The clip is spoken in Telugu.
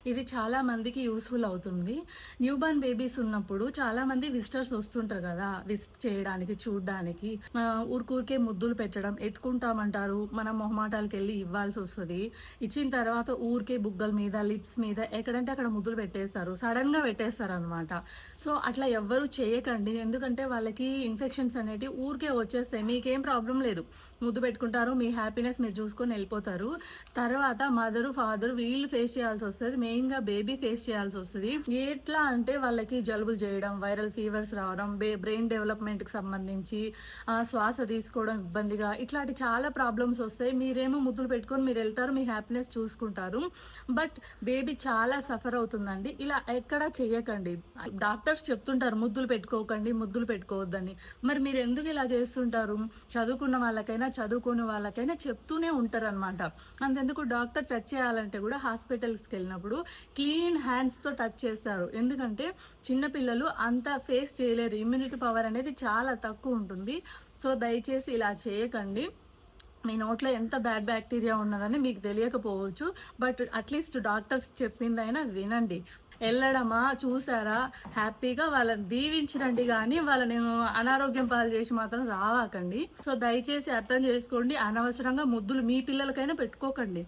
ఇది చాలా మందికి యూస్‌ఫుల్ అవుతుంది. న్యూ బోర్న్ బేబీస్ ఉన్నప్పుడు చాలా మంది విజిటర్స్ వస్తుంటారు గదా! విజిట్ చేయడానికి, చూడ్డానికి. ఊరికే ముద్దులు పెట్టడం, ఎత్తుకుంటామంటారు. మనం మొహమాటాలకెళ్ళి ఇవ్వాల్సొస్తది. ఇచ్చిన తర్వాత ఊరికే బుగ్గల మీద, లిప్స్ మీద ఎక్కడంటే అక్కడ ముద్దులు పెట్టేస్తారు. సడెన్‌గా పెట్టేస్తారనమాట. సో, అట్లా ఎవ్వరు చేయకండి. ఎందుకంటే వాళ్ళకి ఇన్ఫెక్షన్స్ అనేటివి ఊరికే వచ్చేస్తాయి. మీకేం ప్రాబ్లమ్ లేదు. ముద్దు పెట్టుకుంటారు. మీ హ్యాపీనెస్ మీరు చూసుకొని ఎళ్ళిపోతారు. తర్వాత మదరు, ఫాదరు వీళ్ళు ఫేస్ చేయాల్సొస్తది. మెయిన్‌గా బేబీ ఫేస్ చేయాల్సొస్తది. ఎట్లా అంటే వాళ్ళకి జలుబులు జేయడం, వైరల్ ఫీవర్స్ రావడం, బ్రెయిన్ డెవలప్‌మెంట్‌కి సంబంధించి శ్వాస తీసుకోవడం ఇబ్బందిగా ఇట్లాంటి చాలా ప్రాబ్లమ్స్ ఒస్తాయి. మీరేమో ముద్దులు పెట్టుకొని మీరెళ్తారు. మీ హ్యాపీనెస్ చూసుకుంటారు. బట్ బేబీ చాలా సఫర్ అవుతుందండి. ఇలా ఎక్కడా చెయ్యకండి. డాక్టర్స్ చెప్తుంటారు ముద్దులు పెట్టుకోకండి, ముద్దులు పెట్టుకోవద్దని. మరి మీరెందుకు ఇలా చేస్తుంటారు? చదువుకున్న వాళ్ళకైనా, చదువుకోని వాళ్ళకైనా చెప్తూనే ఉంటారనమాట. అంతెందుకు డాక్టర్ టచ్ చేయాలంటే గూడా హాస్పిటల్స్‌కెళ్ళినప్పుడు క్లీన్ హ్యాండ్స్‌తో టచ్ చేస్తారు. ఎందుకంటే చిన్న పిల్లలు అంత ఫేస్ చేయలేరు. ఇమ్యూనిటీ పవర్ అనేది చాలా తక్కువుంటుంది. సో, దయచేసి ఇలా చేయకండి. మీ నోట్లో ఎంత బ్యాడ్ బాక్టీరియా ఉన్నదని మీకు తెలియకపోవచ్చు. బట్ అట్‌లీస్ట్ డాక్టర్స్ చెప్పిందైనా వినండి. ఎళ్ళడమా, చూసారా, హ్యాపీగా వాళ్ళని దీవించరండి గానీ, వాళ్ళని అనారోగ్యం పాలు చేసి మాత్రం రావాకండి. సో, దయచేసి అర్థం చేసుకోండి. అనవసరంగా ముద్దులు మీ పిల్లలకైనా పెట్టుకోకండి.